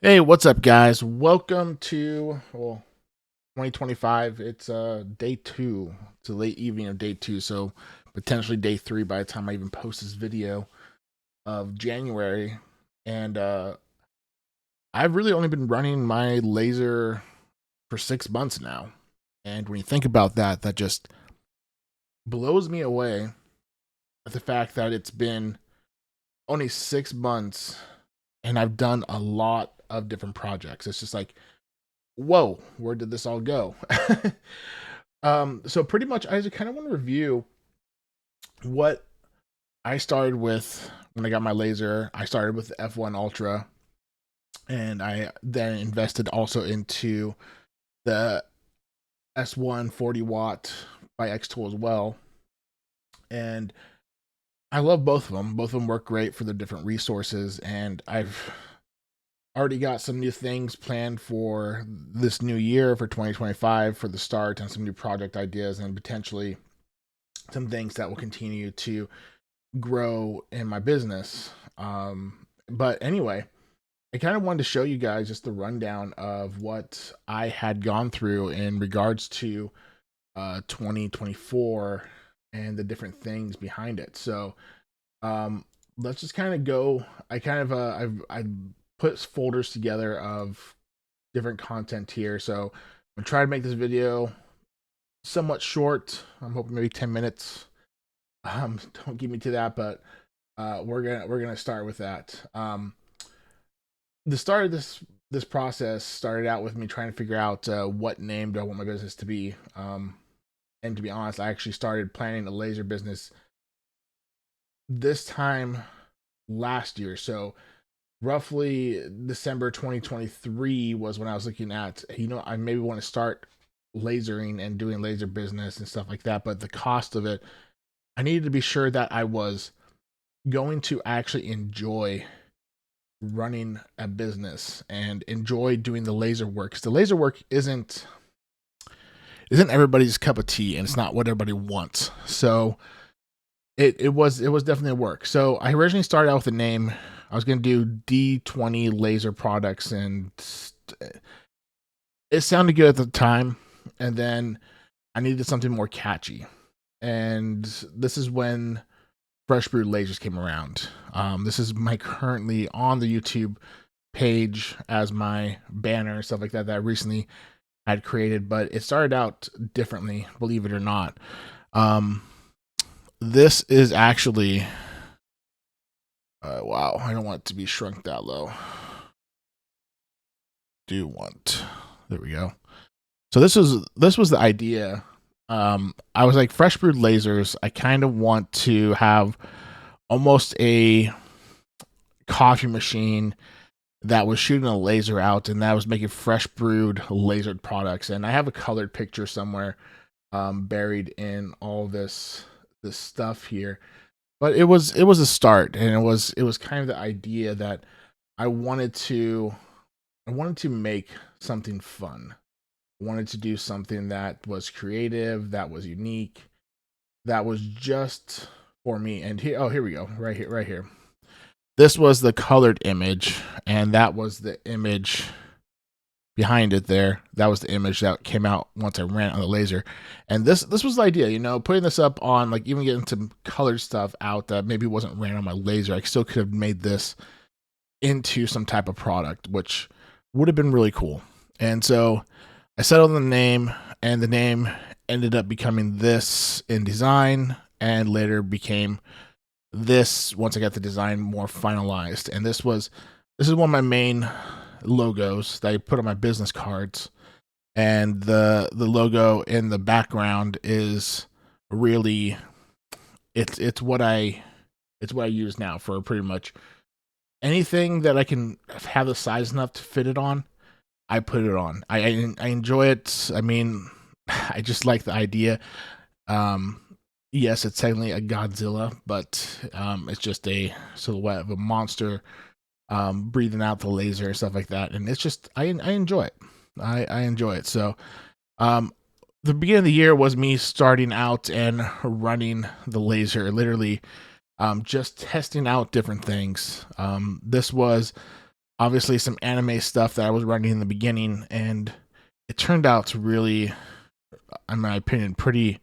Hey, what's up, guys? Welcome to 2025. It's day two. It's a late evening of day two, so potentially day three by the time I even post this video of January. And I've really only been running my laser for 6 months now. And when you think about that, that just blows me away at the fact that it's been only 6 months and I've done a lot of different projects. It's just like, whoa, where did this all go? So pretty much, I just kind of want to review what I started with when I got my laser. I started with the F1 Ultra, and I then invested also into the S1 40 watt by X Tool as well. And I love both of them. Both of them work great for their different resources, and I've already got some new things planned for this new year for 2025 for the start, and some new project ideas, and potentially some things that will continue to grow in my business. But anyway, I kind of wanted to show you guys just the rundown of what I had gone through in regards to 2024 and the different things behind it. So um, let's just kind of go. I put folders together of different content here. So I'm gonna try to make this video somewhat short. I'm hoping maybe 10 minutes. Don't give me to that, but we're gonna start with that. The start of this process started out with me trying to figure out what name do I want my business to be. And to be honest, I actually started planning a laser business this time last year. So roughly December 2023 was when I was looking at, I maybe want to start lasering and doing laser business and stuff like that. But the cost of it, I needed to be sure that I was going to actually enjoy running a business and enjoy doing the laser work. Because the laser work isn't everybody's cup of tea, and it's not what everybody wants. So it was definitely a work. So I originally started out with a name. I was going to do D20 Laser Products, and it sounded good at the time. And then I needed something more catchy. And this is when Fresh Brewed Lasers came around. This is my currently on the YouTube page as my banner and stuff like that I recently had created, but it started out differently, believe it or not. Um, this is actually, wow, I don't want it to be shrunk that low. Do want, there we go. So this was the idea. I was like, Fresh Brewed Lasers. I kind of want to have almost a coffee machine that was shooting a laser out, and that was making fresh brewed lasered products. And I have a colored picture somewhere buried in all this stuff here. But it was a start, and it was kind of the idea that I wanted to I wanted to make something fun. I wanted to do something that was creative, that was unique, that was just for me. And here we go, right here. This was the colored image, and that was the image behind it there. That was the image that came out once I ran it on the laser. And this was the idea, putting this up on, like, even getting some colored stuff out that maybe wasn't ran on my laser. I still could have made this into some type of product, which would have been really cool. And so I settled on the name, and the name ended up becoming this in design, and later became this once I got the design more finalized. And this is one of my main logos that I put on my business cards. And the logo in the background is really, it's what I use now for pretty much anything that I can have the size enough to fit it on. I put it on. I enjoy it. I mean, I just like the idea. Um, yes, it's technically a Godzilla, but it's just a silhouette of a monster breathing out the laser and stuff like that. And it's just I enjoy it. I enjoy it. So um, the beginning of the year was me starting out and running the laser, literally just testing out different things. This was obviously some anime stuff that I was running in the beginning, and it turned out to really, in my opinion, pretty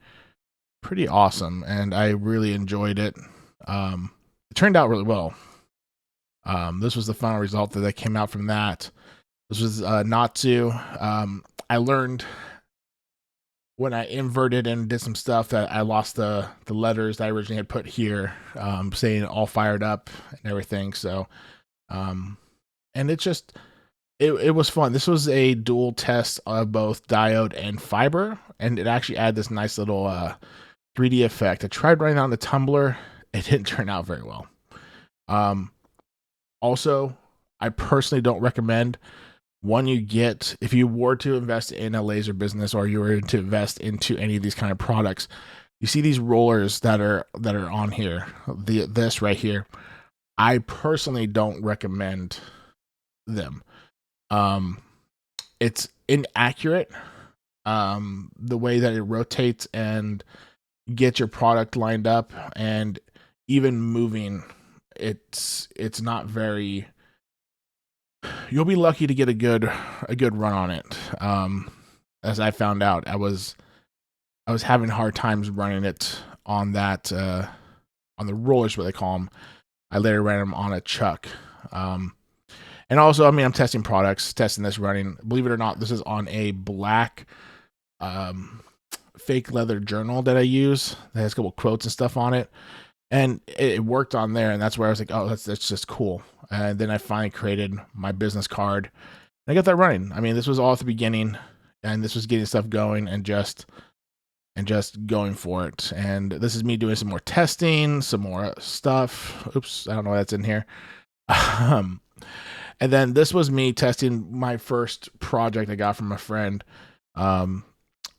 awesome, and I really enjoyed it. It turned out really well. This was the final result that came out from that. This was Natsu. I learned when I inverted and did some stuff that I lost the letters that I originally had put here, saying all fired up and everything. So, and it was fun. This was a dual test of both diode and fiber, and it actually added this nice little 3D effect. I tried running on the tumbler. It didn't turn out very well. Also, I personally don't recommend one you get if you were to invest in a laser business or you were to invest into any of these kind of products. You see these rollers that are on here, this right here. I personally don't recommend them. It's inaccurate. The way that it rotates and get your product lined up and even moving, it's not very. You'll be lucky to get a good run on it. As I found out, I was having hard times running it on that on the rollers, what they call them. I later ran them on a chuck. And also, I mean, I'm testing products, testing this running. Believe it or not, this is on a black fake leather journal that I use that has a couple quotes and stuff on it. And it worked on there, and that's where I was like, oh, that's just cool. And then I finally created my business card, and I got that running. I mean, this was all at the beginning, and this was getting stuff going and just going for it. And this is me doing some more testing, some more stuff. Oops, I don't know why that's in here. And then this was me testing my first project I got from a friend.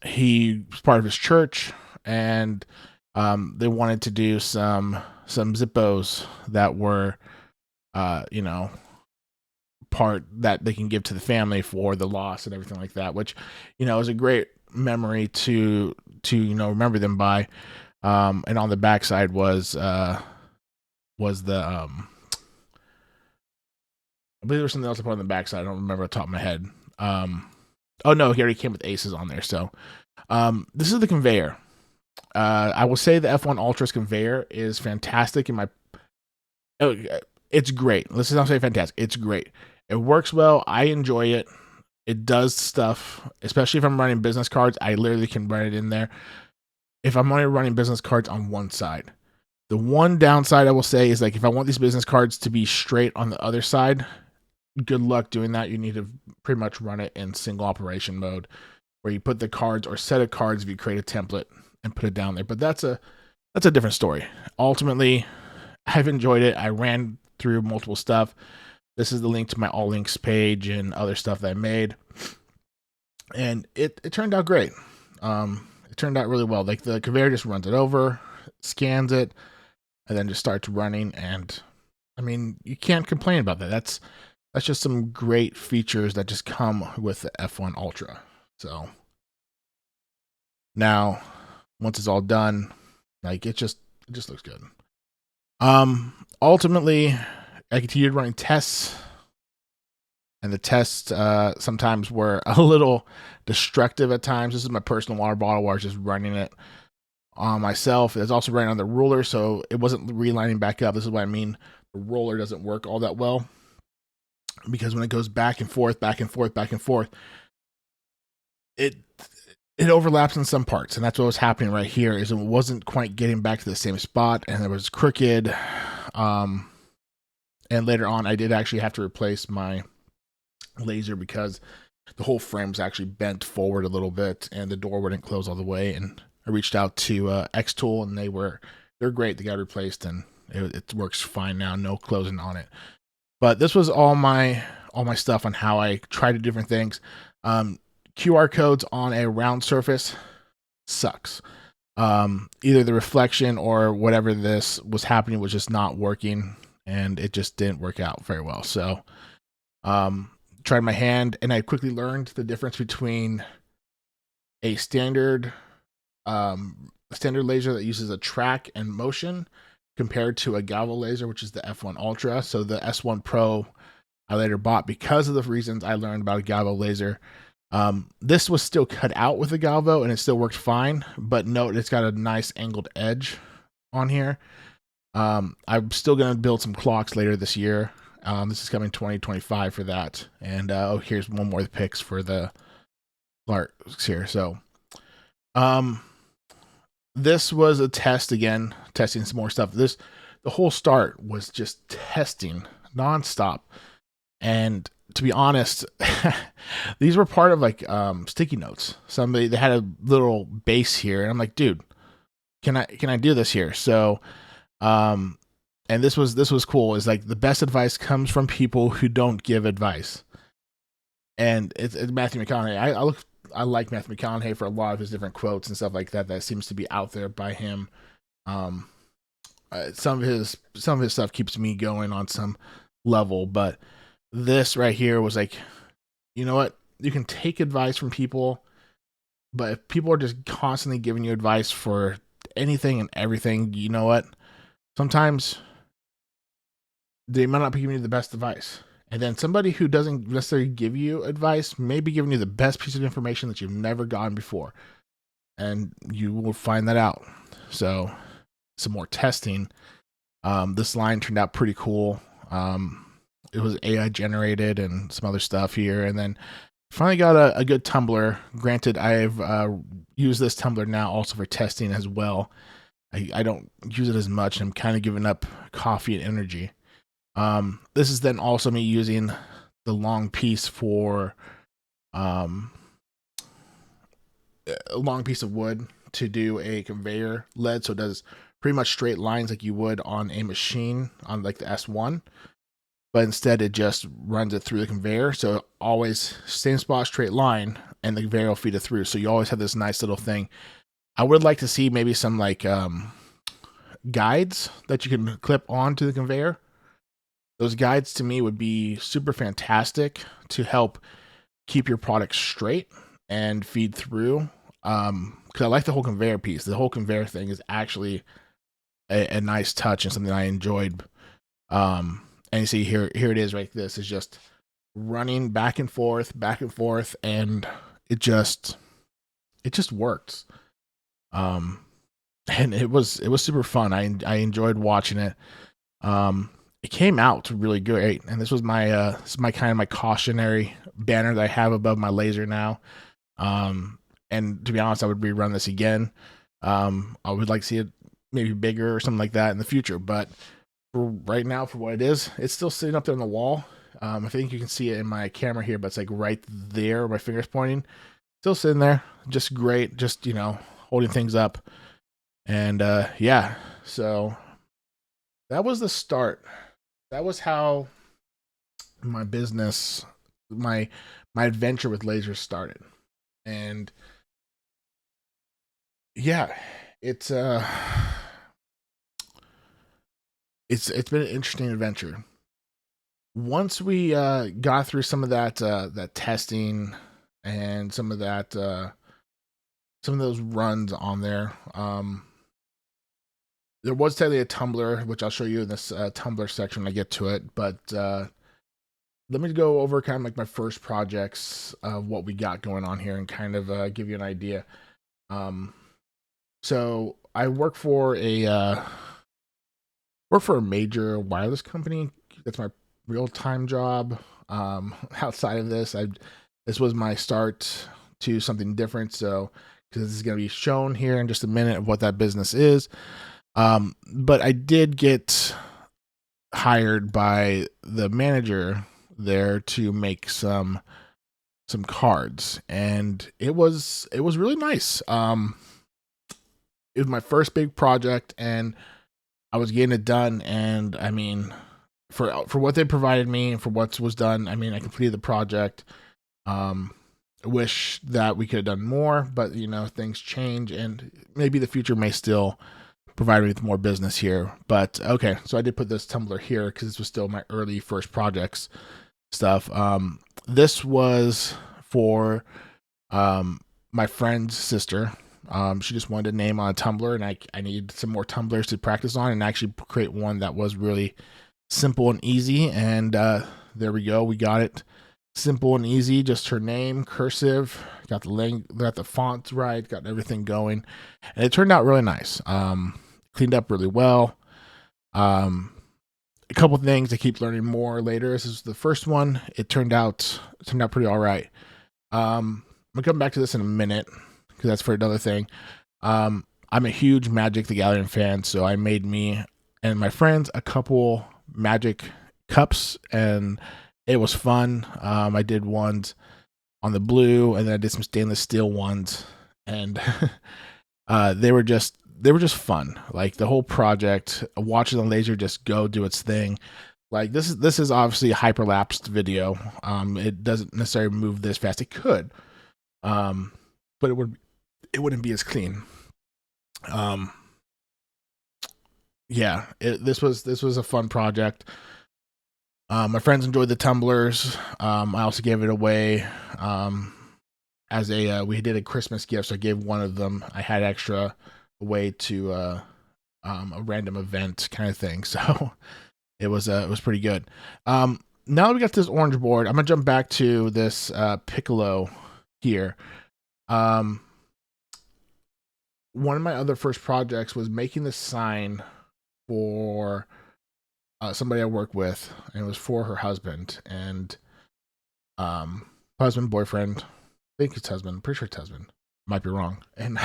He was part of his church, and they wanted to do some Zippos that were, part that they can give to the family for the loss and everything like that, which, is a great memory to remember them by. And on the backside was the I believe there was something else I put on the backside. I don't remember off the top of my head. Oh no, he already came with aces on there. So this is the conveyor. I will say the F1 Ultra's conveyor is fantastic. It's great. Let's not say fantastic. It's great. It works well. I enjoy it. It does stuff, especially if I'm running business cards. I literally can run it in there. If I'm only running business cards on one side, the one downside I will say is, like, if I want these business cards to be straight on the other side, good luck doing that. You need to pretty much run it in single operation mode, where you put the cards or set of cards if you create a template and put it down there. But that's a different story. Ultimately, I've enjoyed it. I ran through multiple stuff. This is the link to my all links page and other stuff that I made. And it turned out great. It turned out really well. Like, the conveyor just runs it over, scans it, and then just starts running. And I mean, you can't complain about that. That's just some great features that just come with the F1 Ultra. So now, once it's all done, like, it just looks good. Ultimately, I continued running tests, and the tests sometimes were a little destructive at times. This is my personal water bottle where I was just running it on myself. It's also running on the roller, so it wasn't relining back up. This is what I mean. The roller doesn't work all that well, because when it goes back and forth, it overlaps in some parts, and that's what was happening right here. Is it wasn't quite getting back to the same spot, and it was crooked. And later on, I did actually have to replace my laser because the whole frame was actually bent forward a little bit, and the door wouldn't close all the way. And I reached out to X-Tool, and they're great. They got replaced, and it works fine now. No closing on it. But this was all my stuff on how I tried different things. QR codes on a round surface sucks. Either the reflection or whatever this was happening was just not working, and it just didn't work out very well. So tried my hand, and I quickly learned the difference between a standard laser that uses a track and motion compared to a Galvo laser, which is the F1 Ultra. So the S1 Pro I later bought because of the reasons I learned about a Galvo laser. This was still cut out with a Galvo and it still worked fine, but note it's got a nice angled edge on here. I'm still going to build some clocks later this year. This is coming 2025 for that. And here's one more picks for the Clarks here. So this was a test again, testing some more stuff. The whole start was just testing nonstop. And to be honest, these were part of like sticky notes. They had a little base here, and I'm like, dude, can I do this here? So and this was cool. Is like the best advice comes from people who don't give advice. And it's Matthew McConaughey. I like Matthew McConaughey for a lot of his different quotes and stuff like that. That seems to be out there by him. Some of his stuff keeps me going on some level, but this right here was like, you know what? You can take advice from people, but if people are just constantly giving you advice for anything and everything, you know what? Sometimes they might not be giving you the best advice. And then somebody who doesn't necessarily give you advice may be giving you the best piece of information that you've never gotten before. And you will find that out. So some more testing. This line turned out pretty cool. It was AI generated and some other stuff here. And then finally got a good tumbler. Granted, I've used this tumbler now also for testing as well. I don't use it as much. I'm kind of giving up coffee and energy. This is then also me using the long piece for a long piece of wood to do a conveyor lead. So it does pretty much straight lines like you would on a machine on like the S1. But instead it just runs it through the conveyor. So always same spot, straight line, and the conveyor will feed it through. So you always have this nice little thing. I would like to see maybe some like guides that you can clip onto the conveyor. Those guides to me would be super fantastic to help keep your product straight and feed through. Because I like the whole conveyor piece. The whole conveyor thing is actually a nice touch and something I enjoyed. And you see here it is right. This is just running back and forth, and it just works. And it was super fun. I enjoyed watching it. It came out really great, and this was my kind of my cautionary banner that I have above my laser now. And to be honest, I would rerun this again. I would like to see it maybe bigger or something like that in the future, but for right now, for what it is, it's still sitting up there on the wall. I think you can see it in my camera here, but it's like right there where my finger's pointing. Still sitting there, just great, just holding things up. And yeah, so that was the start. That was how my business, my adventure with lasers started. And yeah, it's been an interesting adventure. Once we got through some of that testing and some of those runs on there, there was technically a tumbler, which I'll show you in this tumbler section when I get to it. But let me go over kind of like my first projects of what we got going on here and kind of give you an idea. So I work for a major wireless company. That's my real-time job. Outside of this, this was my start to something different. So because this is going to be shown here in just a minute of what that business is. But I did get hired by the manager there to make some cards, and it was really nice. It was my first big project, and I was getting it done. And I mean, for what they provided me and for what was done, I mean, I completed the project. I wish that we could have done more, but things change, and maybe the future may still provide me with more business here. But okay, so I did put this tumbler here because this was still my early first projects stuff. This was for my friend's sister. She just wanted a name on a tumbler, and I needed some more tumblers to practice on and actually create one that was really simple and easy. And there we go. We got it. Simple and easy. Just her name, cursive. Got the font right. Got everything going, and it turned out really nice. Cleaned up really well. A couple things I keep learning more later. This is the first one. It turned out pretty all right. I'm gonna come back to this in a minute because that's for another thing. I'm a huge Magic the Gathering fan, so I made me and my friends a couple Magic cups, and it was fun. I did ones on the blue, and then I did some stainless steel ones, and they were just fun. Like the whole project, watching the laser just go do its thing. Like this is obviously a hyperlapsed video. It doesn't necessarily move this fast. It could, but it wouldn't be as clean. Yeah, this was a fun project. My friends enjoyed the tumblers. I also gave it away as we did a Christmas gift, so I gave one of them. I had extra away to a random event kind of thing, so it was pretty good. Now that we got this orange board, I'm gonna jump back to this Piccolo here. One of my other first projects was making this sign for somebody I work with, and it was for her husband and boyfriend. I think it's husband. I'm pretty sure it's husband. Might be wrong. And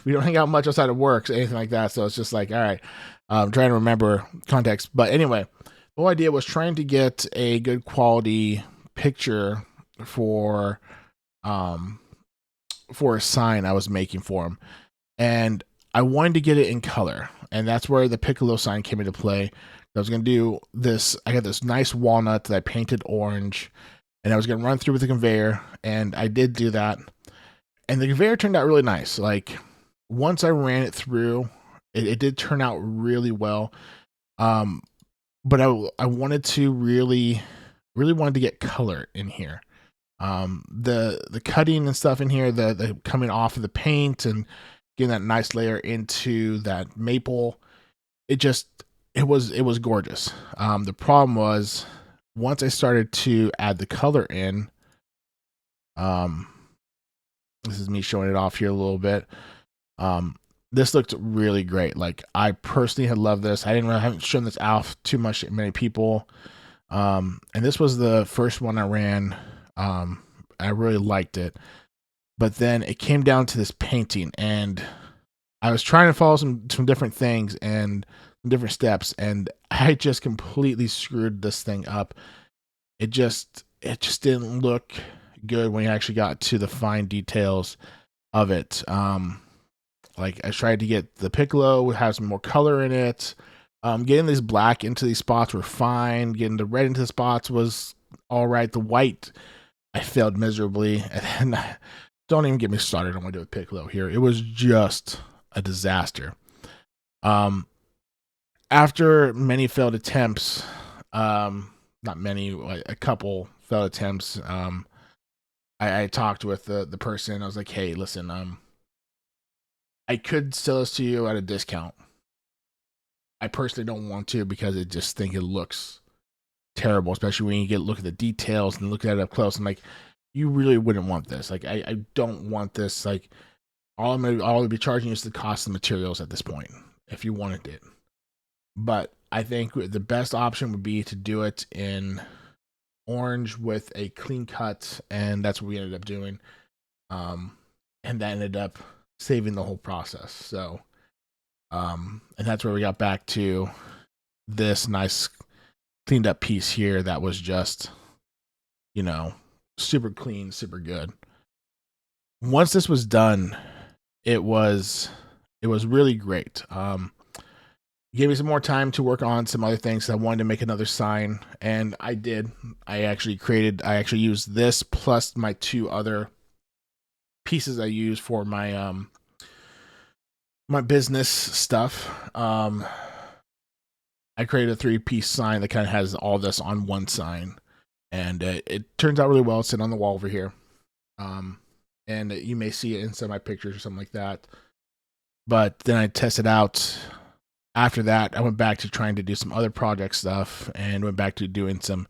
we don't hang out much outside of work, or anything like that. So it's just like, all right, I'm trying to remember context. But anyway, the whole idea was trying to get a good quality picture for a sign I was making for him, and I wanted to get it in color, and that's where the Piccolo sign came into play. I was going to do this. I got this nice walnut that I painted orange, and I was going to run through with the conveyor, and I did do that. And the conveyor turned out really nice. Like, once I ran it through, it did turn out really well. But I wanted to really wanted to get color in here. The cutting and stuff in here, the coming off of the paint and getting that nice layer into that maple, it was gorgeous. The problem was, once I started to add the color in, this is me showing it off here a little bit. This looked really great. Like, I personally had loved this. I haven't shown this off too much to many people. And this was the first one I ran. I really liked it. But then it came down to this painting, and I was trying to follow some different things and some different steps, and I just completely screwed this thing up. It just didn't look good when you actually got to the fine details of it. Like, I tried to get the Piccolo, have some more color in it. Getting this black into these spots were fine. Getting the red into the spots was all right. The white, I failed miserably. And don't even get me started on what I did with Piccolo here. It was just a disaster. After many failed attempts, not many, a couple failed attempts, I talked with the person. I was like, hey, listen, I could sell this to you at a discount. I personally don't want to, because I just think it looks terrible, especially when you look at the details and look at it up close. I'm like, you really wouldn't want this. Like, I don't want this. Like, all I'll be charging you is the cost of the materials at this point, if you wanted it. But I think the best option would be to do it in orange with a clean cut, and that's what we ended up doing. And that ended up saving the whole process. So, and that's where we got back to this nice cleaned up piece here that was just, super clean, super good. Once this was done, it was really great. Gave me some more time to work on some other things. I wanted to make another sign, and I did. I actually used this plus my two other pieces I use for my my business stuff. I created a 3-piece sign that kind of has all this on one sign, and it turns out really well. It's sitting on the wall over here, and you may see it in some of my pictures or something like that. But then I tested out after that, I went back to trying to do some other project stuff and went back to doing some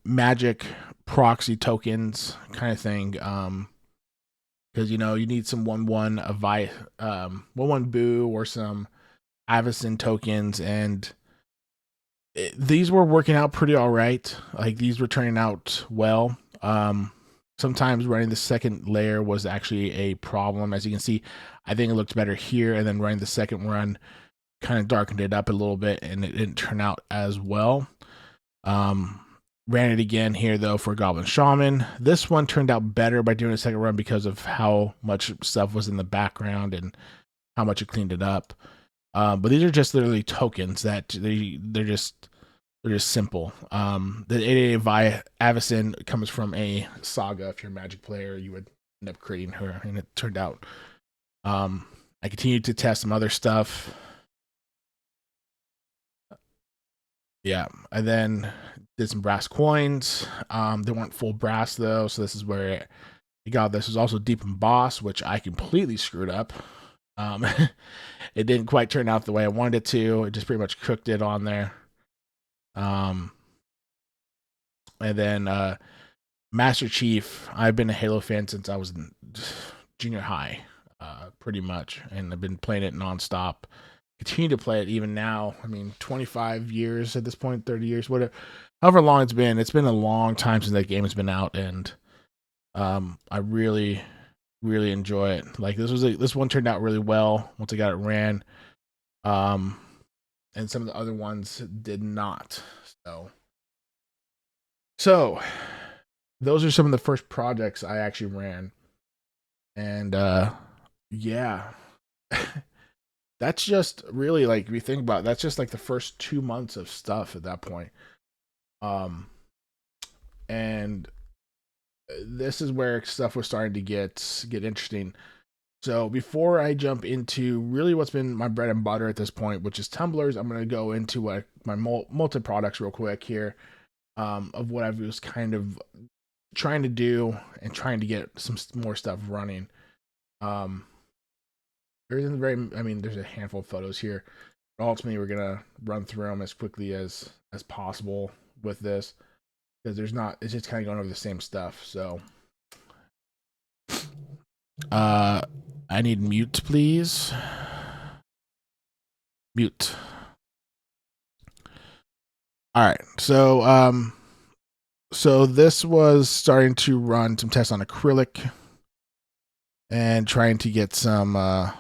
magic proxy tokens kind of thing. Because you need some 1/1 Avi 1/1 Boo or some Avacyn tokens, and these were working out pretty all right. Like these were turning out well. Sometimes running the second layer was actually a problem. As you can see, I think it looked better here, and then running the second run kind of darkened it up a little bit, and it didn't turn out as well. Ran it again here though for Goblin Shaman. This one turned out better by doing a second run because of how much stuff was in the background and how much it cleaned it up. But these are just literally tokens that they're just simple. The 888 Avacyn comes from a saga. If you're a Magic player, you would end up creating her, and it turned out. I continued to test some other stuff. Yeah, I then did some brass coins. They weren't full brass though, so this is where I got this. Was also deep embossed, which I completely screwed up. It didn't quite turn out the way I wanted it to. It just pretty much cooked it on there. And then Master Chief. I've been a Halo fan since I was in junior high, pretty much, and I've been playing it nonstop. Continue to play it even now. I mean, 25 years at this point, 30 years, whatever, however long it's been. It's been a long time since that game has been out, and I really, really enjoy it. Like this one turned out really well once I got it ran, and some of the other ones did not. So those are some of the first projects I actually ran, and yeah. That's just really, like, if you think about it, that's just like the first 2 months of stuff at that point. And this is where stuff was starting to get interesting. So before I jump into really what's been my bread and butter at this point, which is tumblers, I'm going to go into my multi products real quick here, of what I was kind of trying to do and trying to get some more stuff running. There isn't there's a handful of photos here, but ultimately we're gonna run through them as quickly as possible with this, because it's just kind of going over the same stuff. So I need mute, please. Mute. All right, so this was starting to run some tests on acrylic and trying to get some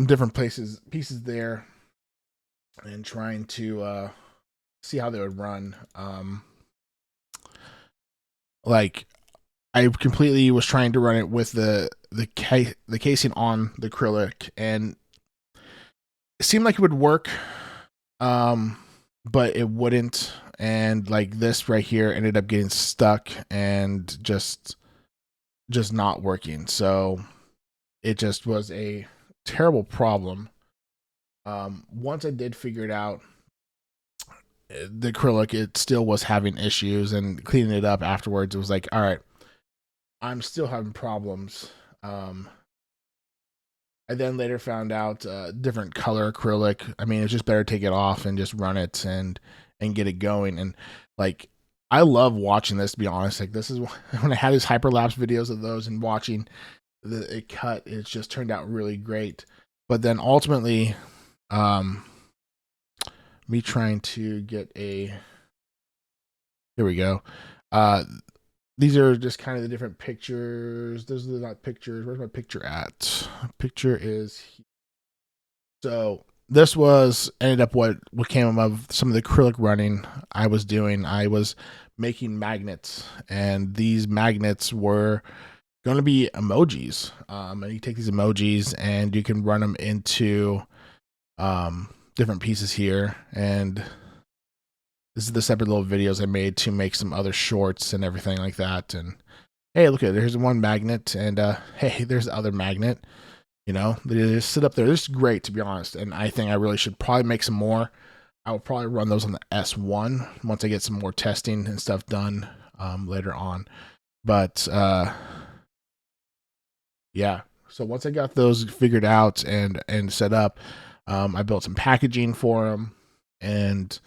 different pieces there, and trying to see how they would run. Like I completely was trying to run it with the casing on the acrylic, and it seemed like it would work, but it wouldn't. And like this right here ended up getting stuck and just not working. So it just was a terrible problem. Once I did figure it out, the acrylic, it still was having issues, and cleaning it up afterwards, it was like, all right, I'm still having problems. I then later found out different color acrylic. I mean, it's just better to take it off and just run it and get it going. And like, I love watching this, to be honest. Like, this is when I had these hyperlapse videos of those and watching it cut, it's just turned out really great. But then ultimately, me trying to get here we go. These are just kind of the different pictures. Those are not pictures. Where's my picture at? Picture is here. So this ended up what came of some of the acrylic running I was doing. I was making magnets, and these magnets were going to be emojis. And you take these emojis and you can run them into different pieces here. And this is the separate little videos I made to make some other shorts and everything like that. And hey, look at it. There's one magnet, and hey, there's the other magnet. You know, they just sit up there. This is great, to be honest. And I think I really should probably make some more. I will probably run those on the S1 once I get some more testing and stuff done later on. But yeah, So once I got those figured out and set up, I built some packaging for them, and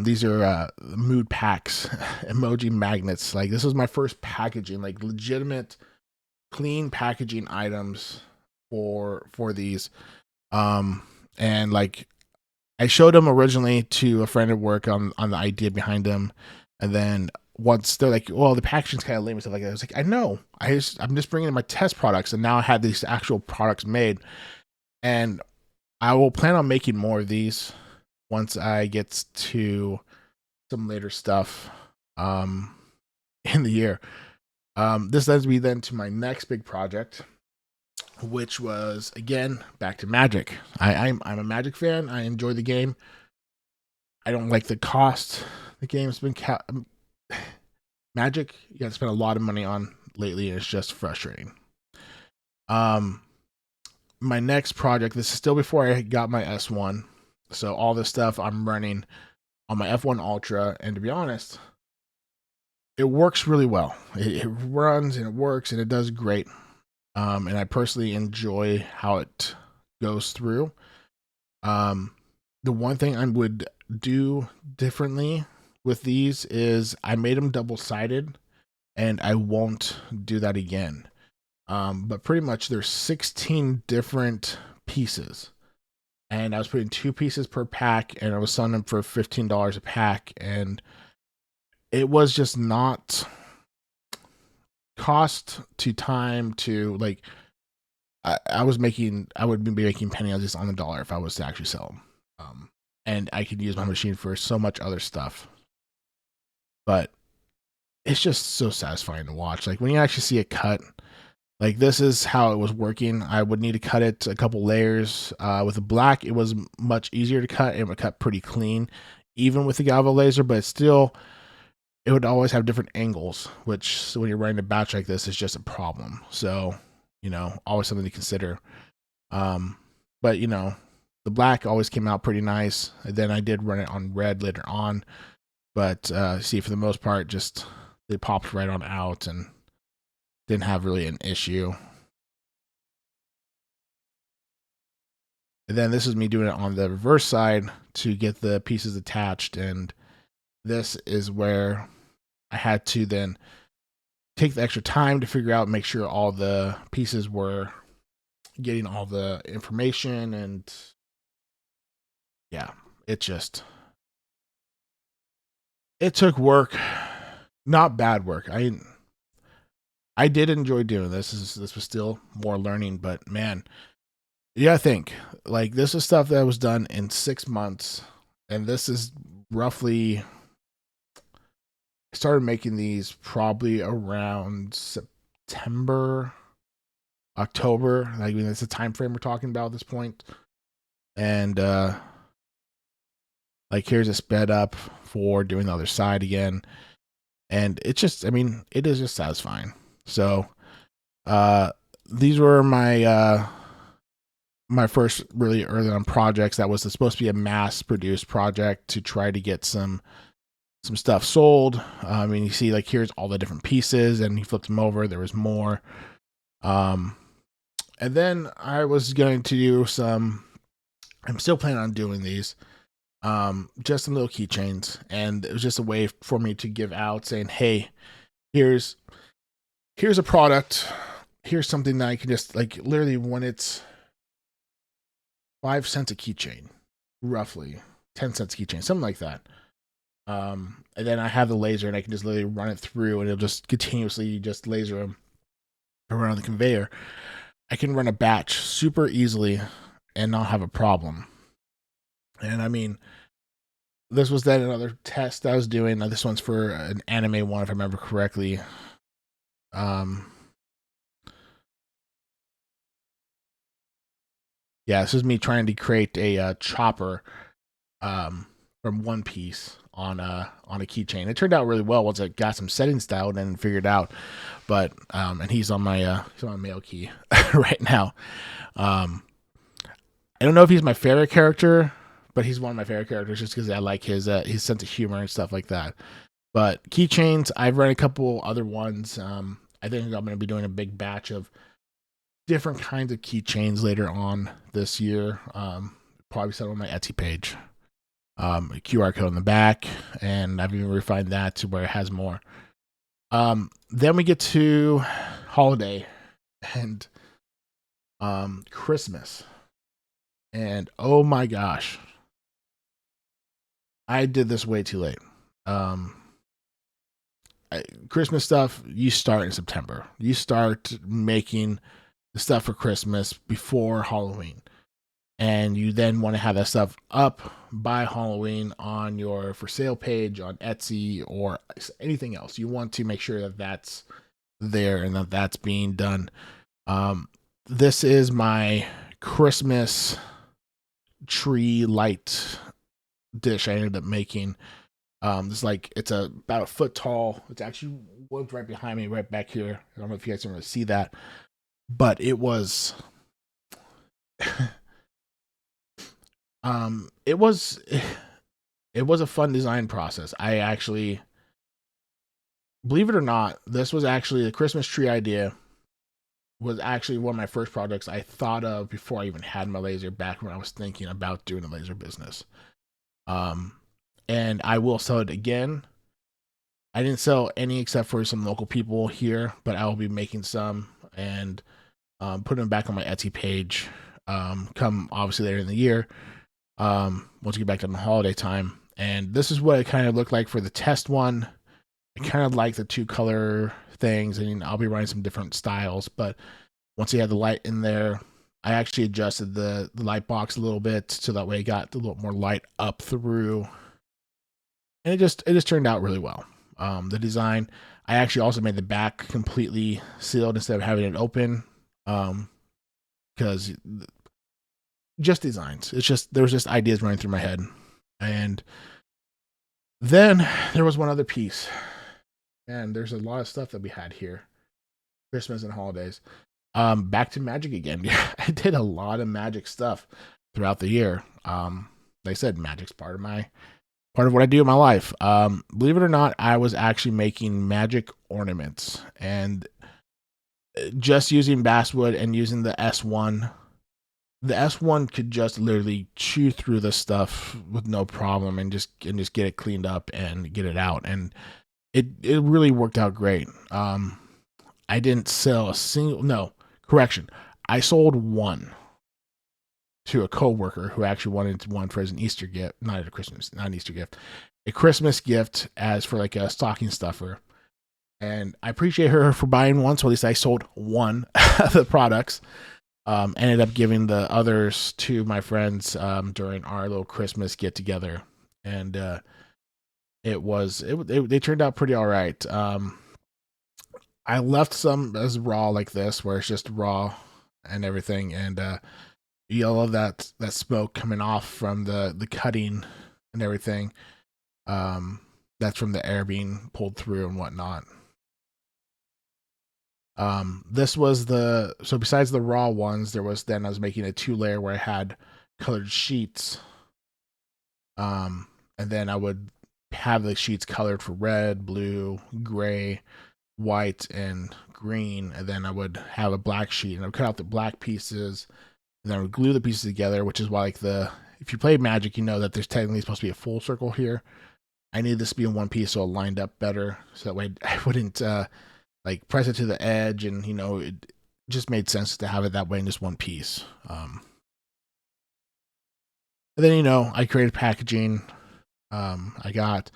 these are mood packs, emoji magnets. Like this was my first packaging, like legitimate, clean packaging items for these. And like I showed them originally to a friend at work on the idea behind them, and then once they're like, "Well, the packaging's kind of lame and stuff like that," I was like, "I know. I'm just bringing in my test products, and now I had these actual products made, and I will plan on making more of these once I get to some later stuff in the year." This leads me then to my next big project, which was again back to Magic. I'm a Magic fan. I enjoy the game. I don't like the cost the game's been Magic. You got to spend a lot of money on lately, and it's just frustrating. Um, my next project. This is still before I got my S1, so all this stuff I'm running on my F1 Ultra, and to be honest, it works really well. It runs and it works and it does great. And I personally enjoy how it goes through. The one thing I would do differently with these is I made them double sided, and I won't do that again. But pretty much there's 16 different pieces, and I was putting 2 pieces per pack, and I was selling them for $15 a pack, and it was just not cost to time to like. I would be making pennies just on the dollar if I was to actually sell them. And I could use my machine for so much other stuff. But it's just so satisfying to watch. Like when you actually see it cut, like this is how it was working. I would need to cut it a couple layers. With the black, it was much easier to cut. It would cut pretty clean, even with the Galvo laser, but still, it would always have different angles, which when you're running a batch like this is just a problem. So, always something to consider. But the black always came out pretty nice. And then I did run it on red later on, but see, for the most part, just they popped right on out and didn't have really an issue. And then this is me doing it on the reverse side to get the pieces attached, and this is where I had to then take the extra time to figure out, make sure all the pieces were getting all the information, and yeah, it took work, not bad work. I did enjoy doing this. This was still more learning, but man, yeah, I think like this is stuff that was done in 6 months, and this is roughly. I started making these probably around September, October. Like, I mean, that's the time frame we're talking about at this point. And like here's a sped up for doing the other side again. And it's just, I mean, it is just satisfying. So these were my my first really early on projects. That was supposed to be a mass produced project to try to get some stuff sold. I mean, you see, like here's all the different pieces, and he flipped them over. There was more. And then I was going to do some. I'm still planning on doing these. Just some little keychains, and it was just a way for me to give out, saying, "Hey, here's a product. Here's something that I can just like literally when it's 5 cents a keychain, roughly 10 cents a keychain, something like that." And then I have the laser, and I can just literally run it through, and it'll just continuously just laser them around the conveyor. I can run a batch super easily and not have a problem. And I mean, this was then another test I was doing. This one's for an anime one, if I remember correctly. Yeah, this is me trying to create a chopper from One Piece on a keychain. It turned out really well once I got some settings dialed and figured out. But and he's on my mail key right now. I don't know if he's my favorite character, but he's one of my favorite characters just because I like his sense of humor and stuff like that. But keychains, I've run a couple other ones. I think I'm going to be doing a big batch of different kinds of keychains later on this year. Probably set on my Etsy page. A QR code on the back, and I've even refined that to where it has more. Then we get to holiday and Christmas. And oh my gosh, I did this way too late. Christmas stuff, you start in September. You start making the stuff for Christmas before Halloween. And you then want to have that stuff up by Halloween on your for sale page on Etsy or anything else. You want to make sure that that's there and that that's being done. This is my Christmas tree light dish I ended up making. It's like it's about a foot tall. It's actually was right behind me, right back here. I don't know if you guys can really see that, but it was, it was, it was a fun design process. I actually, believe it or not, this was actually the Christmas tree idea. Was actually one of my first projects I thought of before I even had my laser. Back when I was thinking about doing a laser business. And I will sell it again. I didn't sell any except for some local people here, but I will be making some and putting them back on my Etsy page. Come obviously later in the year. Once we get back to the holiday time. And this is what it kind of looked like for the test one. I kind of like the two color things, and I'll be running some different styles. But once you have the light in there, I actually adjusted the light box a little bit so that way it got a little more light up through. And it just turned out really well. The design, I actually also made the back completely sealed instead of having it open. Because just designs. It's just there was just ideas running through my head. And then there was one other piece. And there's a lot of stuff that we had here. Christmas and holidays. Back to Magic again. I did a lot of Magic stuff throughout the year. Like I said, Magic's part of what I do in my life. Believe it or not, I was actually making Magic ornaments, and just using basswood and using the S1. The S1 could just literally chew through this stuff with no problem and just get it cleaned up and get it out. And it really worked out great. I didn't sell a single, no, correction. I sold one to a coworker who actually wanted one for as an Easter gift, not an Easter gift, a Christmas gift as for like a stocking stuffer. And I appreciate her for buying one. So at least I sold one of the products. Ended up giving the others to my friends during our little Christmas get together. And they turned out pretty all right. I left some as raw like this, where it's just raw and everything, and you love that smoke coming off from the cutting and everything. That's from the air being pulled through and whatnot. This was so besides the raw ones, I was making a 2-layer where I had colored sheets. And then I would have the sheets colored for red, blue, gray, white, and green. And then I would have a black sheet, and I would cut out the black pieces, and then I would glue the pieces together, which is why if you play Magic, you know that there's technically supposed to be a full circle here. I needed this to be in one piece so it lined up better, so that way I wouldn't like press it to the edge, and it just made sense to have it that way in just one piece. And then I created packaging. I got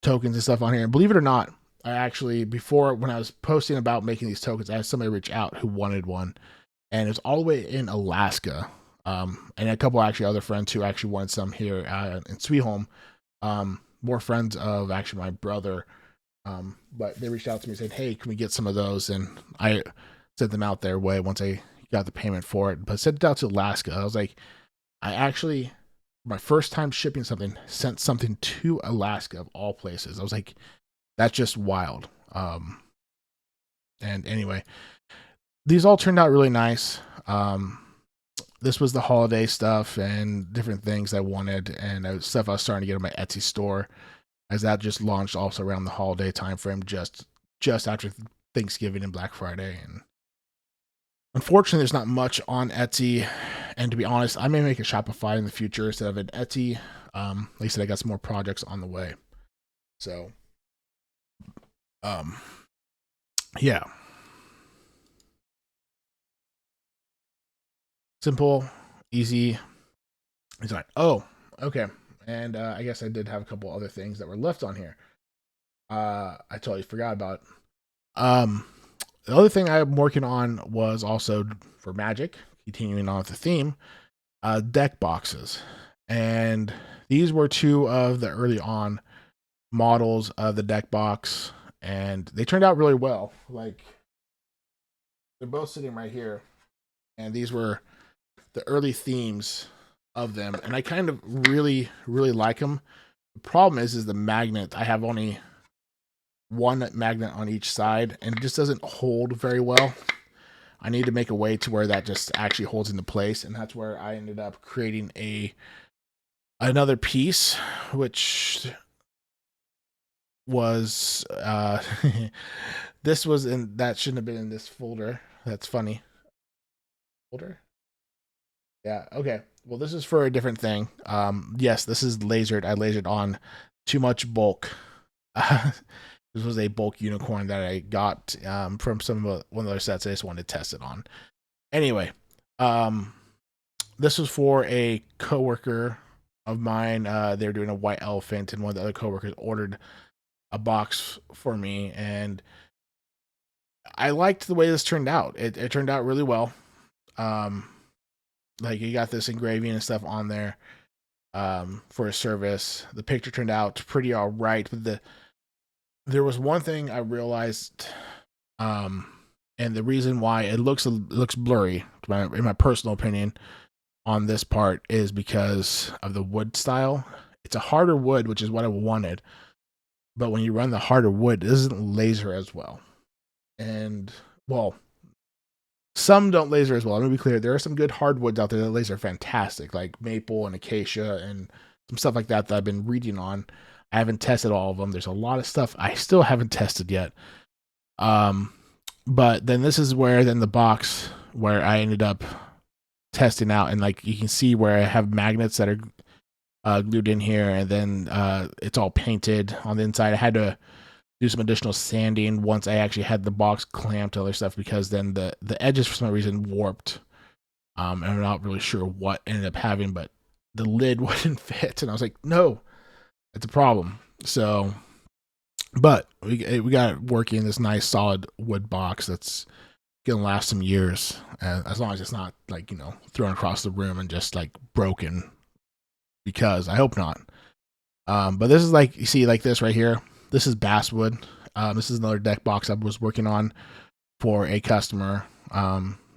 tokens and stuff on here. And believe it or not, I actually, before, when I was posting about making these tokens, I had somebody reach out who wanted one, and it was all the way in Alaska. And a couple actually other friends who actually wanted some here in Sweet Home. More friends of actually my brother. But they reached out to me and said, "Hey, can we get some of those?" And I sent them out their way once I got the payment for it. But sent it out to Alaska. I was like, I actually, my first time shipping something, sent something to Alaska of all places. I was like, that's just wild. And anyway, these all turned out really nice. This was the holiday stuff and different things I wanted, and stuff I was starting to get on my Etsy store, as that just launched also around the holiday time frame, just after Thanksgiving and Black Friday. And Unfortunately, there's not much on Etsy, and to be honest, I may make a Shopify in the future instead of an Etsy. Like I said, I got some more projects on the way. So, um, yeah, simple, easy design. Oh, okay. And I guess I did have a couple other things that were left on here. I totally forgot about. Um, the other thing I'm working on was also for Magic, continuing on with the theme, deck boxes, and these were two of the early on models of the deck box, and they turned out really well. Like they're both sitting right here, and these were the early themes of them, and I kind of really like them. The problem is the magnet. I have only one magnet on each side, and it just doesn't hold very well. I need to make a way to where that just actually holds into place, and that's where I ended up creating another piece, which was this was in that shouldn't have been in this folder. That's funny. Folder? Yeah, okay. Well, this is for a different thing. Yes, this is lasered. I lasered on too much bulk. This was a bulk unicorn that I got from one of the other sets. I just wanted to test it on. Anyway, um, this was for a coworker of mine. They were doing a white elephant, and one of the other coworkers ordered a box for me, and I liked the way this turned out. It turned out really well. Um, like you got this engraving and stuff on there for a service. The picture turned out pretty all right, but there was one thing I realized, um, and the reason why it looks blurry, in my personal opinion, on this part is because of the wood style. It's a harder wood, which is what I wanted, but when you run the harder wood, it doesn't laser as well. And well, some don't laser as well. Let me be clear. There are some good hardwoods out there that laser fantastic, like maple and acacia and some stuff like that I've been reading on. I haven't tested all of them. There's a lot of stuff I still haven't tested yet. Um, but then this is where then the box where I ended up testing out, and like you can see where I have magnets that are glued in here, and then it's all painted on the inside. I had to do some additional sanding once I actually had the box clamped to other stuff, because then the edges for some reason warped. And I'm not really sure what ended up having, but the lid wouldn't fit, and I was like, no, it's a problem. So, but we got it working, this nice solid wood box that's gonna last some years, as long as it's not like thrown across the room and just like broken. Because I hope not. But this is like you see like this right here. This is basswood. This is another deck box I was working on for a customer.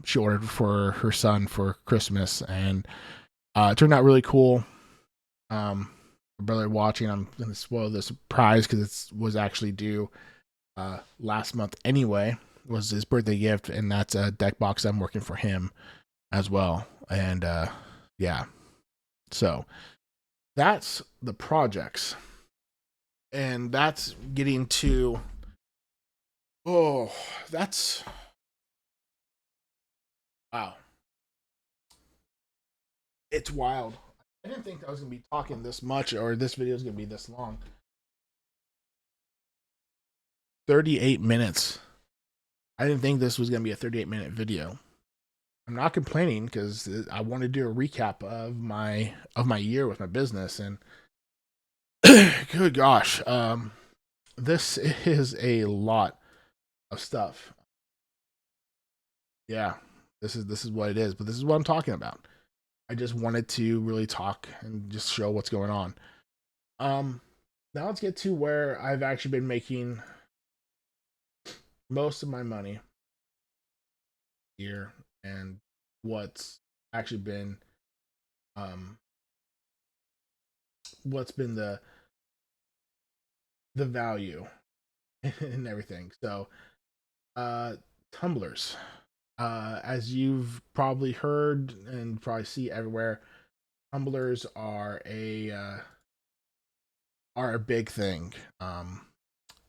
She ordered for her son for Christmas, and it turned out really cool. My brother watching, I'm gonna spoil the surprise because it was actually due last month anyway. It was his birthday gift, and that's a deck box I'm working for him as well. And yeah, so that's the projects, and that's getting to that's wow, it's wild. I didn't think I was gonna be talking this much, or this video is gonna be this long. 38 minutes. I didn't think this was gonna be a 38-minute video. I'm not complaining because I want to do a recap of my year with my business, and good gosh, this is a lot of stuff. Yeah, this is what it is, but this is what I'm talking about. I just wanted to really talk and just show what's going on. Um, Now let's get to where I've actually been making most of my money here, and what's actually been um what's been the value and everything. So, uh, tumblers. As you've probably heard and probably see everywhere, tumblers are a big thing.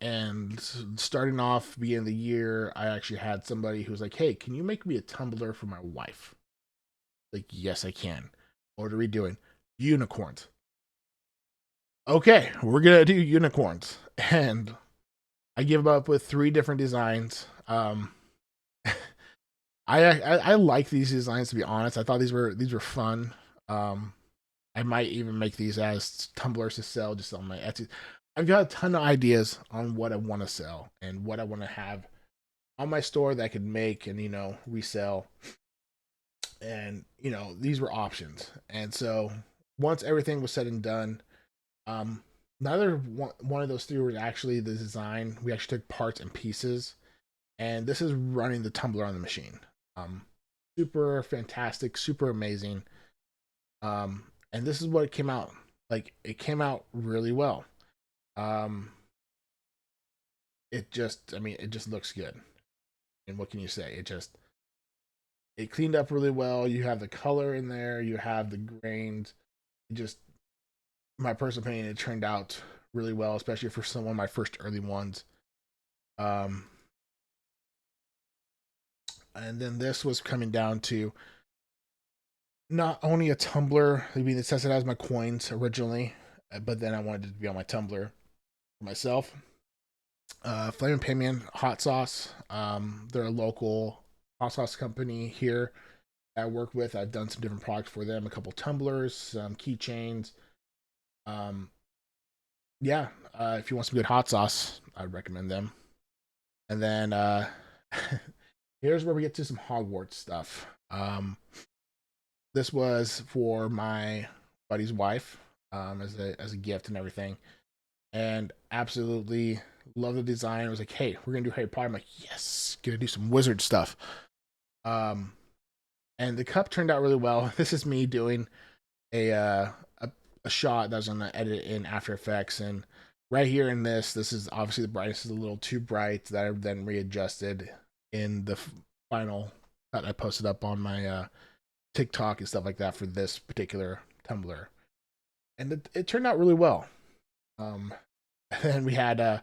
And starting off beginning of the year, I actually had somebody who was like, "Hey, can you make me a tumbler for my wife?" Like, yes, I can. What are we doing? Unicorns. Okay, we're gonna do unicorns, and I give up with 3 different designs. I like these designs, to be honest. I thought these were fun. Um, I might even make these as tumblers to sell just on my Etsy. I've got a ton of ideas on what I want to sell and what I want to have on my store that I could make and resell. And these were options. And so once everything was said and done, um, neither one of those 3 were actually the design. We actually took parts and pieces, and this is running the tumbler on the machine. Um, Super fantastic, super amazing. And this is what it came out like. It came out really well. Um, I mean, it just looks good. And what can you say? It cleaned up really well. You have the color in there. You have the grains. It just, my personal opinion, it turned out really well, especially for some of my first early ones. Um, and then this was coming down to not only a tumbler. I mean, it says it has my coins originally, but then I wanted it to be on my tumbler for myself. Flame and Pinion hot sauce. They're a local hot sauce company here that I work with. I've done some different products for them, a couple tumblers, some keychains. Um, yeah, if you want some good hot sauce, I'd recommend them. And then here's where we get to some Hogwarts stuff. This was for my buddy's wife, as a gift and everything, and absolutely love the design. I was like, hey, we're gonna do Harry Potter. I'm like, yes, gonna do some wizard stuff. Um, and the cup turned out really well. This is me doing a shot that was gonna edit in After Effects, and right here in this is obviously the brightness is a little too bright. That I then readjusted in the final that I posted up on my TikTok and stuff like that for this particular tumbler, and it turned out really well. Um, and then we had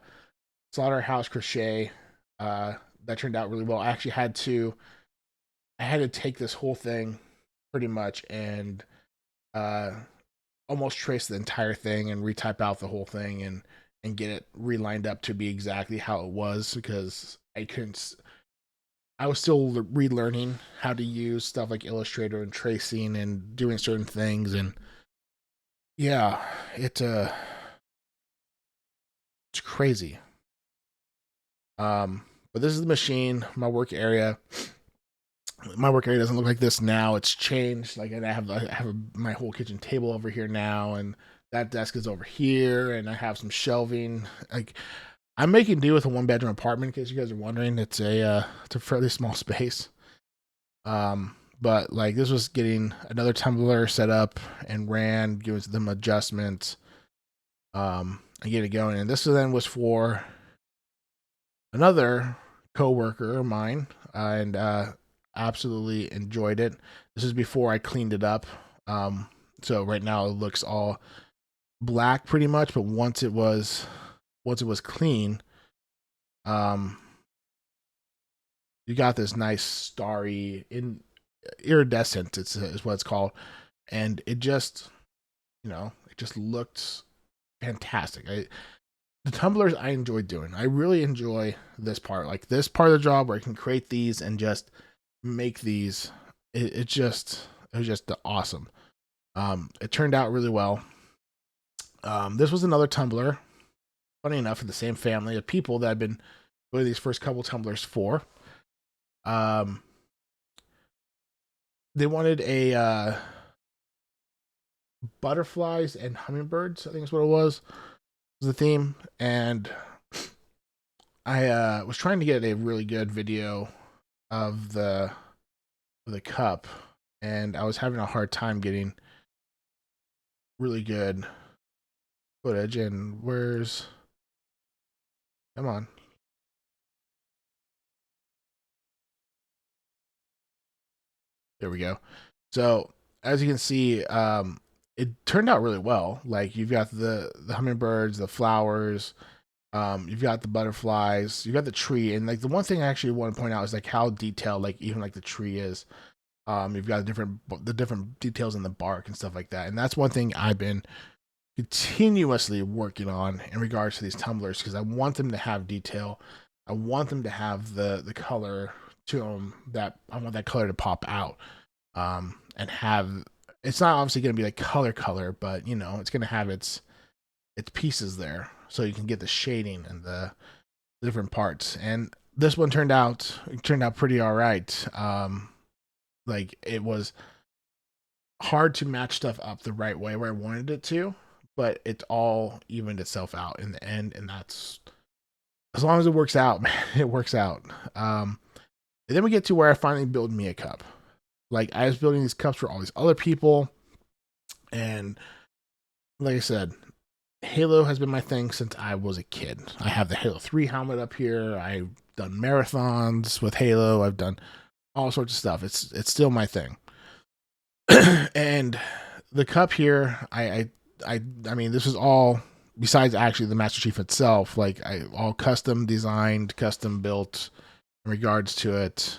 Slaughterhouse Crochet. That turned out really well. I had to take this whole thing pretty much and uh, almost trace the entire thing and retype out the whole thing and get it relined up to be exactly how it was because I was still relearning how to use stuff like Illustrator and tracing and doing certain things. And yeah, it's crazy. But this is the machine, my work area doesn't look like this now. It's changed. Like, and my whole kitchen table over here now, and that desk is over here, and I have some shelving. Like, I'm making do with a 1 bedroom apartment. In case you guys are wondering, it's a fairly small space. But like this was getting another tumbler set up and ran, giving them adjustments, and get it going. And this then was for another coworker of mine, and absolutely enjoyed it. This is before I cleaned it up. So right now it looks all black pretty much, but once it was clean, um, you got this nice starry in iridescent. Is what it's called, and it just looked fantastic. The tumblers I enjoy doing. I really enjoy this part, like this part of the job where I can create these and just make these. It was just awesome. It turned out really well. This was another tumbler. Funny enough, in the same family of people that I've been doing these first couple tumblers for. Um, they wanted a butterflies and hummingbirds. I think is what it was the theme, and I was trying to get a really good video of the cup, and I was having a hard time getting really good footage. And come on, there we go. So as you can see, it turned out really well. Like you've got the hummingbirds, the flowers, You've got the butterflies, you got the tree, and like the one thing I actually want to point out is like how detailed like even like the tree is. You've got the different details in the bark and stuff like that, and that's one thing I've been continuously working on in regards to these tumblers because I want them to have detail. I want them to have the color to them that I want that color to pop out. And have it's not obviously going to be like color, but you know it's going to have its pieces there, so you can get the shading and the different parts. And this one turned out pretty all right. Like it was hard to match stuff up the right way where I wanted it to, but it all evened itself out in the end, and that's as long as it works out, man, it works out. And then we get to where I finally build me a cup. Like I was building these cups for all these other people, and like I said, Halo has been my thing since I was a kid. I have the Halo 3 helmet up here. I've done marathons with Halo. I've done all sorts of stuff. It's still my thing. And the cup here, I mean, this is all besides actually the Master Chief itself. Like I all custom designed, custom built in regards to it.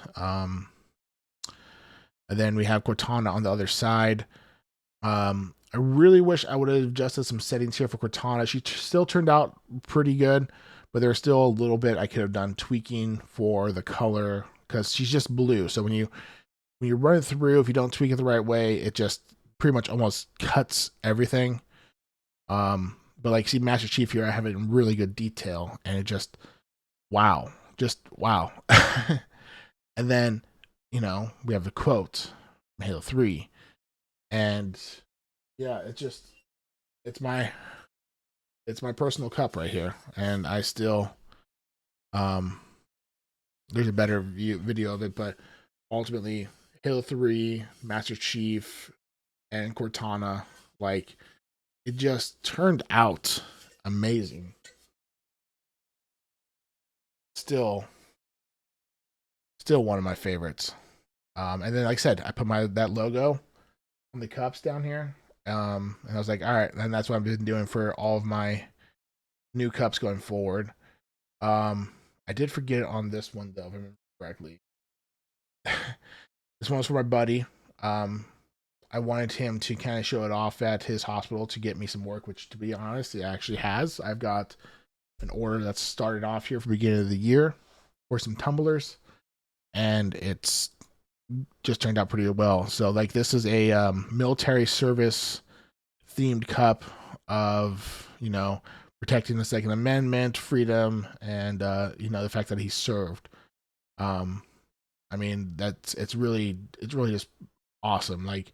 And then we have Cortana on the other side. I really wish I would have adjusted some settings here for Cortana. She still turned out pretty good, but there's still a little bit I could have done tweaking for the color because she's just blue. So when you run it through, if you don't tweak it the right way, it just pretty much almost cuts everything. But like see Master Chief here, I have it in really good detail, and it just wow. And then we have the quote from Halo 3, and yeah, it's my it's my personal cup right here, and I still um there's a better video of it, but ultimately Halo 3, Master Chief, and Cortana, like it just turned out amazing. Still, still one of my favorites. And then, like I said, I put that logo on the cups down here. And I was like, all right, and that's what I've been doing for all of my new cups going forward. I did forget on this one though, if I remember correctly. This one was for my buddy. Um, I wanted him to kind of show it off at his hospital to get me some work, which, to be honest, it actually has. I've got an order that's started off here for the beginning of the year for some tumblers, and it's just turned out pretty well. So, like, this is a military service themed cup of protecting the Second Amendment, freedom, and the fact that he served. Um, I mean, it's really just awesome. Like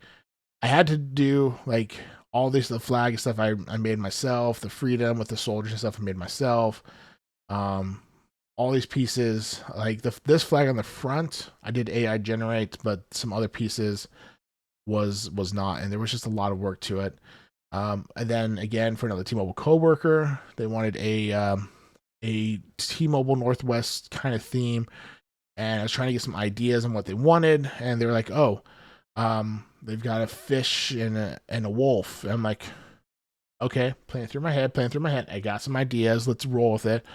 I had to do like all this the flag and stuff I made myself, the freedom with the soldiers and stuff I made myself. Um all these pieces, like this flag on the front, I did AI generate, but some other pieces was not, and there was just a lot of work to it. And then again for another T-Mobile coworker, they wanted a T-Mobile Northwest kind of theme, and I was trying to get some ideas on what they wanted, and they were like, "Oh, they've got a fish and a wolf." And I'm like, "Okay, playing through my head. I got some ideas. Let's roll with it."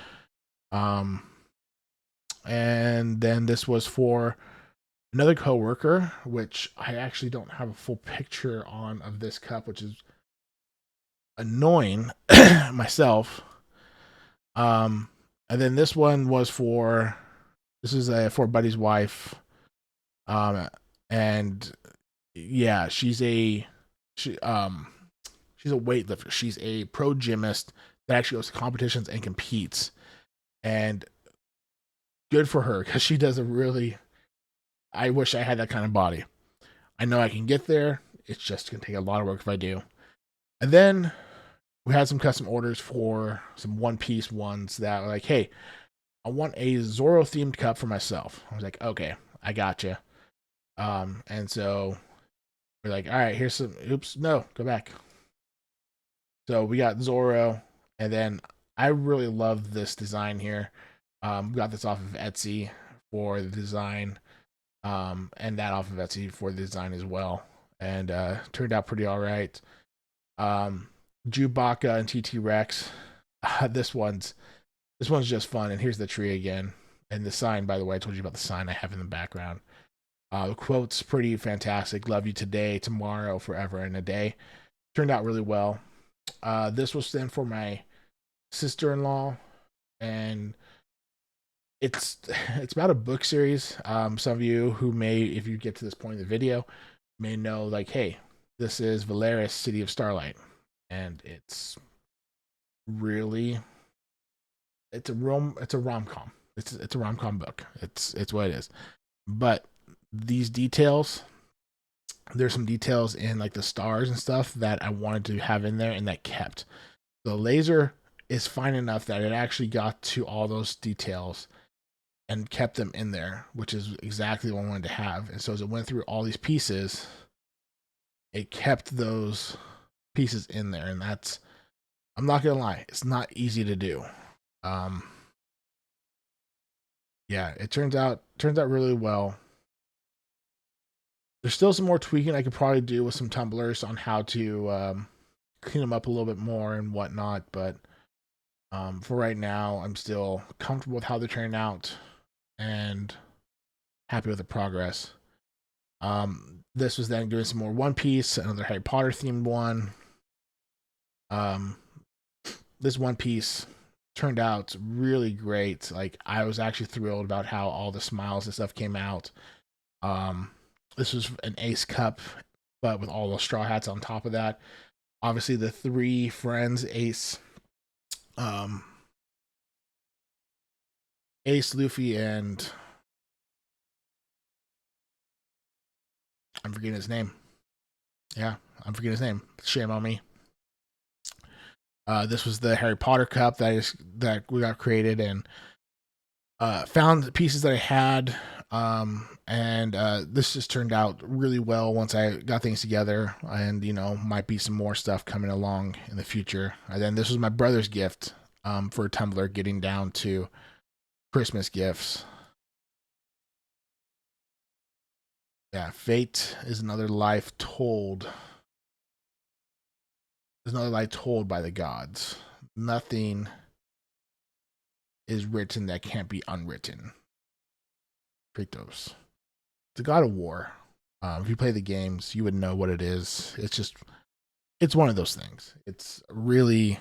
Um, and then this was for another coworker, which I actually don't have a full picture on of this cup, which is annoying myself. Um, and then this one was for for Buddy's wife. Um, and yeah, she's a weightlifter. She's a pro gymnast that actually goes to competitions and competes. And good for her because she does a really. I wish I had that kind of body. I know I can get there. It's just gonna take a lot of work if I do. And then we had some custom orders for some One Piece ones that were like, "Hey, I want a Zoro themed cup for myself." I was like, "Okay, I gotcha." And so we're like, "All right, here's some." Oops, no, go back. So we got Zoro, and then I really love this design here. We got this off of Etsy for the design, and that off of Etsy for the design as well, and turned out pretty all right. Um, Chewbacca and TT Rex. This one's This one's just fun. And here's the tree again. And the sign, by the way, I told you about the sign I have in the background. The quote's pretty fantastic. Love you today, tomorrow, forever, and a day. Turned out really well. This was then for my sister-in-law, and it's it's about a book series. Some of you who may, if you get to this point in the video, may know like, hey, this is Valeris, City of Starlight, and really it's a rom com. It's a rom com book. It's what it is. But these details, there's some details in like the stars and stuff that I wanted to have in there and that kept. The laser is fine enough that it actually got to all those details and kept them in there, which is exactly what I wanted to have. And so as it went through all these pieces, it kept those pieces in there. And that's, I'm not gonna lie, it's not easy to do. Um, yeah, it turns out really well. There's still some more tweaking I could probably do with some tumblers on how to clean them up a little bit more and whatnot. But for right now, I'm still comfortable with how they're turning out and happy with the progress. This was then doing some more One Piece, another Harry Potter themed one. This One Piece turned out really great. Like I was actually thrilled about how all the smiles and stuff came out. This was an Ace Cup, but with all those straw hats on top of that. Obviously, the three friends, um, Ace, Luffy, and I'm forgetting his name. Yeah, I'm forgetting his name. Shame on me. This was the Harry Potter cup that we got created, and found pieces that I had, and this just turned out really well once I got things together. And might be some more stuff coming along in the future. And then this was my brother's gift for Tumblr, getting down to Christmas gifts. Yeah, fate is another life told. There's another life told by the gods. Nothing is written that can't be unwritten. Kratos, the god of war. If you play the games, you would know what it is. It's one of those things. It's really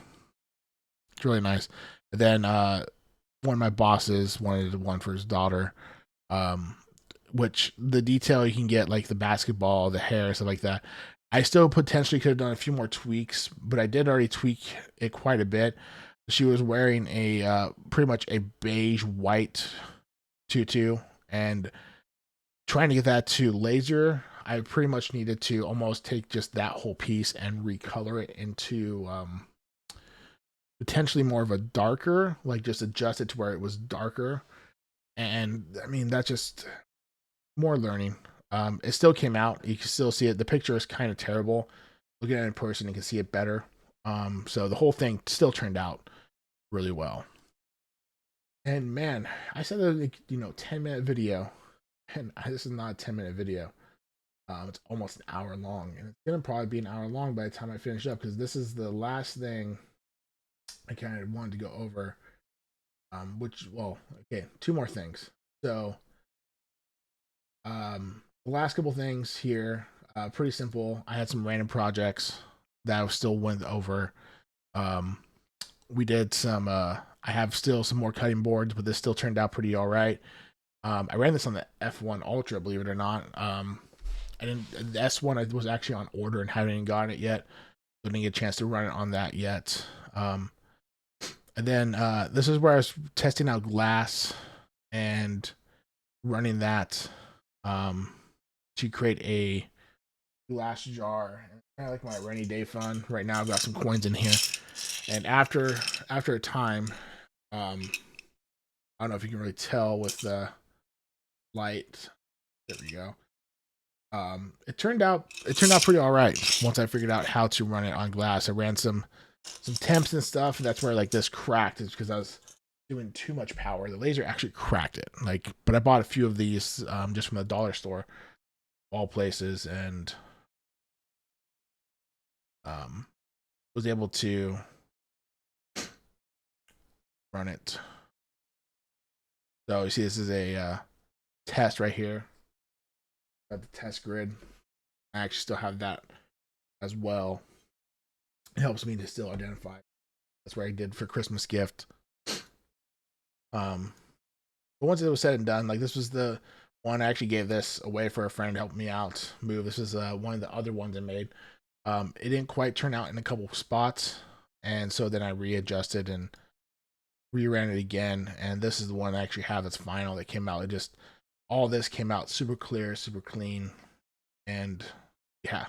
nice. And then one of my bosses wanted one for his daughter, um, which the detail you can get, like the basketball, the hair, stuff like that. I still potentially could have done a few more tweaks, but I did already tweak it quite a bit. She was wearing a pretty much a beige white tutu, and trying to get that to laser, I pretty much needed to almost take just that whole piece and recolor it into potentially more of a darker, like just adjust it to where it was darker. And I mean, that's just more learning. It still came out. You can still see it. The picture is kind of terrible. Looking at it in person, you can see it better. So the whole thing still turned out really well. And man, I said that 10-minute video, and this is not a 10-minute video. It's almost an hour long, and it's gonna probably be an hour long by the time I finish up, because this is the last thing I kind of wanted to go over. Okay, two more things. So, the last couple things here, pretty simple. I had some random projects that I still went over. Um, we did some. I have still some more cutting boards, but this still turned out pretty all right. I ran this on the F1 Ultra, believe it or not. I didn't. The S1 I was actually on order and hadn't even gotten it yet. So I didn't get a chance to run it on that yet. And then this is where I was testing out glass and running that to create a glass jar. Kind of like my rainy day fun. Right now I've got some coins in here. And after a time, I don't know if you can really tell with the light. There we go. It turned out pretty all right once I figured out how to run it on glass. I ran some temps and stuff, and that's where like this cracked, is because I was doing too much power. The laser actually cracked it. But I bought a few of these just from the dollar store, all places, and was able to run it. So you see, this is a test right here. Got the test grid. I actually still have that as well. It helps me to still identify. That's what I did for Christmas gift. But once it was said and done, like this was the one I actually gave this away for a friend to help me out move. This is one of the other ones I made. It didn't quite turn out in a couple of spots, and so then I readjusted and reran it again. And this is the one I actually have that's final that came out. It just all this came out super clear, super clean, and yeah.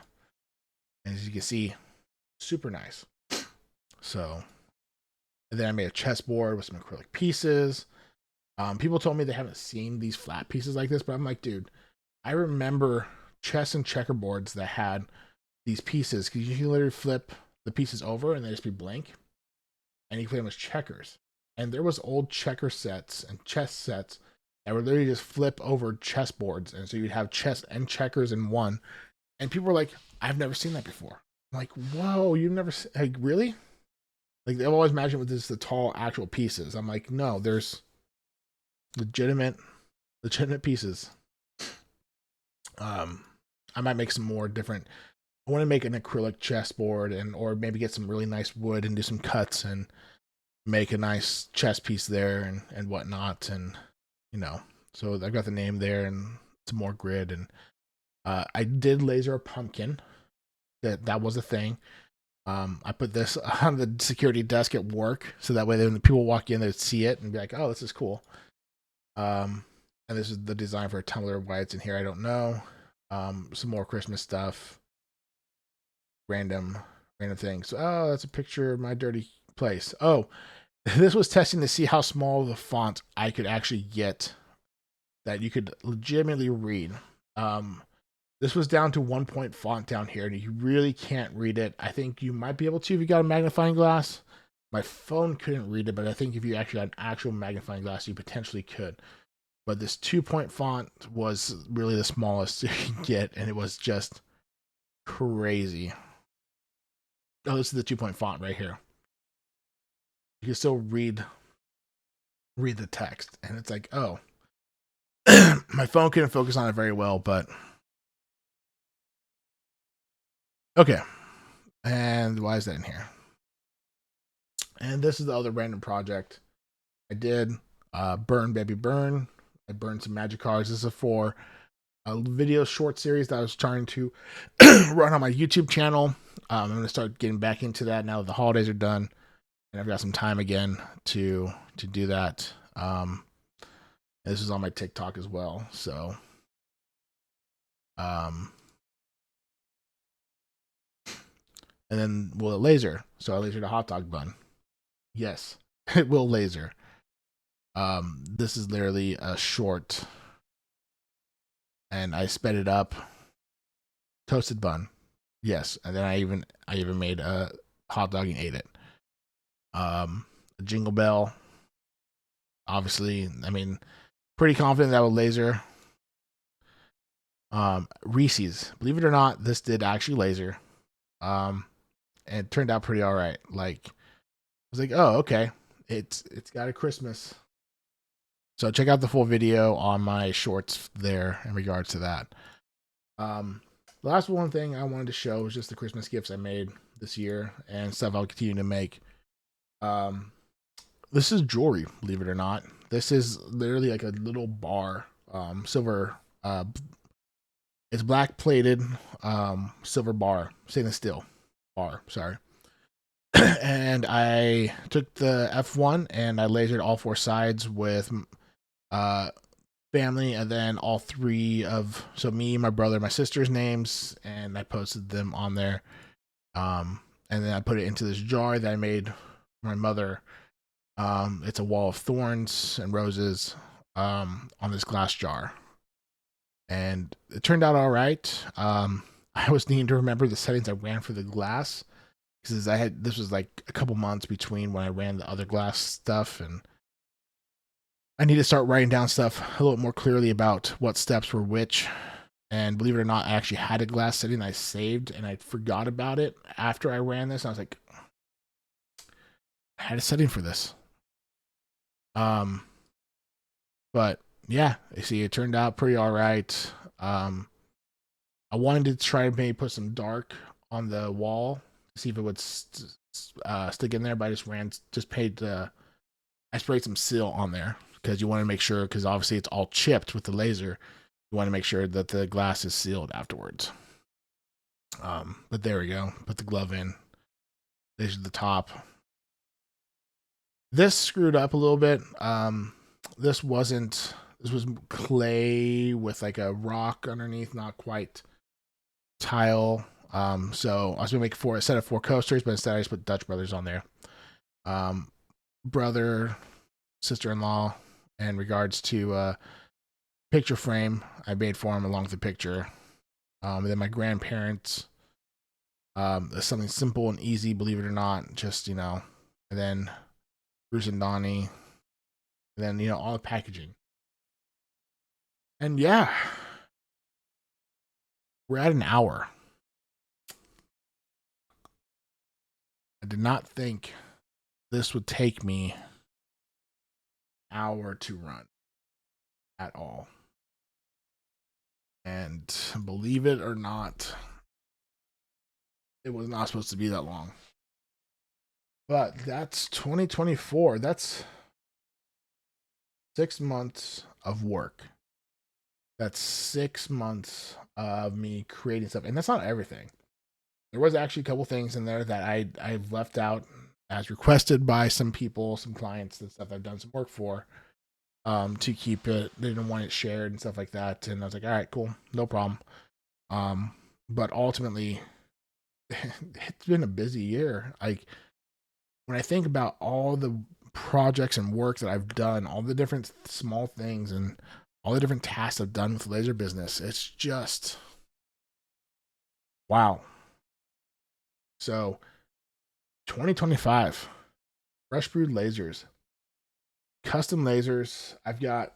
And as you can see, super nice. So, and then I made a chessboard with some acrylic pieces. People told me they haven't seen these flat pieces like this, but I'm like, dude, I remember chess and checkerboards that had these pieces because you can literally flip the pieces over and they just be blank, and you play them as checkers. And there was old checker sets and chess sets that would literally just flip over chessboards, and so you'd have chess and checkers in one. And people were like, "I've never seen that before." I'm like, "Whoa, you've never like really?" Like they've always imagined with this the tall actual pieces. I'm like, no, there's legitimate pieces. I might make some more different. I want to make an acrylic chessboard and or maybe get some really nice wood and do some cuts and make a nice chess piece there and whatnot, and so I got the name there and some more grid, and I did laser a pumpkin. That was a thing. I put this on the security desk at work so that way when the people walk in, they'd see it and be like, "Oh, this is cool." And this is the design for a tumbler. Why it's in here, I don't know. Some more Christmas stuff, random things. Oh, that's a picture of my dirty place. Oh, this was testing to see how small the font I could actually get that you could legitimately read. This was down to 1 point font down here, and you really can't read it. I think you might be able to if you got a magnifying glass. My phone couldn't read it, but I think if you actually had an actual magnifying glass, you potentially could. But this 2 point font was really the smallest you could get, and it was just crazy. Oh, this is the 2 point font right here. You can still read the text, and it's like, oh, my phone couldn't focus on it very well, but okay. And why is that in here? And this is the other random project I did. Burn Baby Burn. I burned some magic cards. This is for a video short series that I was trying to run on my YouTube channel. I'm going to start getting back into that now that the holidays are done, and I've got some time again to do that. This is on my TikTok as well. So, and then will it laser? So I lasered a hot dog bun. Yes, it will laser. This is literally a short, and I sped it up. Toasted bun, yes, and then I even made a hot dog and ate it. A jingle bell, obviously. I mean, pretty confident that would laser. Reese's, believe it or not, this did actually laser. And it turned out pretty all right. Like, I was like, oh, okay, it's got a Christmas. So check out the full video on my shorts there in regards to that. The last one thing I wanted to show was just the Christmas gifts I made this year and stuff I'll continue to make. This is jewelry, believe it or not. This is literally like a little bar, silver. It's black plated, silver bar, stainless steel bar. Sorry. And I took the F1 and I lasered all four sides with family, and then all three of me, my brother, my sister's names, and I posted them on there. And then I put it into this jar that I made for my mother. It's a wall of thorns and roses on this glass jar, and it turned out all right. I was needing to remember the settings I ran for the glass because this was like a couple months between when I ran the other glass stuff, and I need to start writing down stuff a little more clearly about what steps were which. And believe it or not, I actually had a glass setting I saved, and I forgot about it after I ran this. I was like, I had a setting for this. Um, but yeah, you see, it turned out pretty all right. I wanted to try to maybe put some dark on the wall to see if it would stick in there, but I just paid, I sprayed some seal on there because you want to make sure, because obviously it's all chipped with the laser. You want to make sure that the glass is sealed afterwards. But there we go. Put the glove in. This is the top. This screwed up a little bit. This wasn't. This was clay with like a rock underneath, not quite tile. So I was gonna make a set of 4 coasters, but instead I just put Dutch Brothers on there. Brother, sister-in-law, in regards to picture frame I made for him along with the picture. And then my grandparents, something simple and easy, believe it or not, just, and then Bruce and Donnie, and then, all the packaging. And yeah, we're at an hour. I did not think this would take me an hour to run at all. And believe it or not, it was not supposed to be that long. But that's 2024. That's 6 months of work. That's 6 months of me creating stuff. And that's not everything. There was actually a couple things in there that I've left out as requested by some people, some clients and stuff I've done some work for, to keep it. They didn't want it shared and stuff like that. And I was like, all right, cool, no problem. But ultimately, it's been a busy year. Like, when I think about all the projects and work that I've done, all the different small things and all the different tasks I've done with the laser business, it's just wow. So 2025, Fresh Brewed Lasers, custom lasers. I've got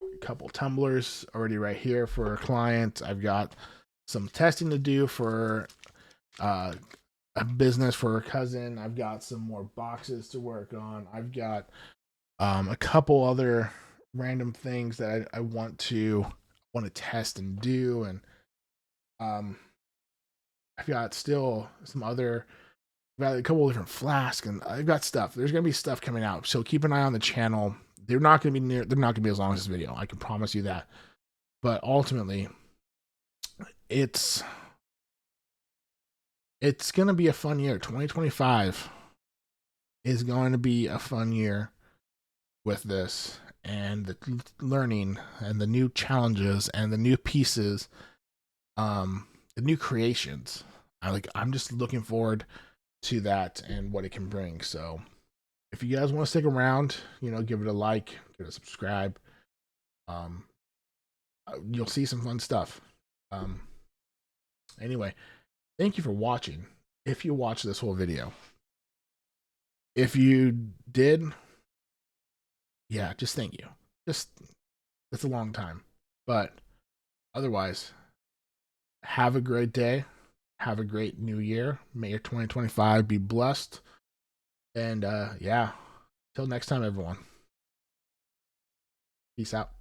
a couple tumblers already right here for a client. I've got some testing to do for a business for a cousin. I've got some more boxes to work on. I've got a couple other random things that I want to test and do, and I've got still some other. I've got a couple of different flasks, and I've got stuff. There's gonna be stuff coming out, so keep an eye on the channel. They're not gonna be near. They're not gonna be as long as this video. I can promise you that. But ultimately, it's it's gonna be a fun year. 2025 is going to be a fun year with this and the learning and the new challenges and the new pieces, the new creations. I'm just looking forward to that and what it can bring. So if you guys want to stick around, give it a like, give it a subscribe. Um, you'll see some fun stuff. Um, anyway, thank you for watching. If you watched this whole video, if you did, yeah, just thank you. Just, it's a long time, but otherwise, have a great day. Have a great new year. May your 2025 be blessed. And yeah, till next time, everyone. Peace out.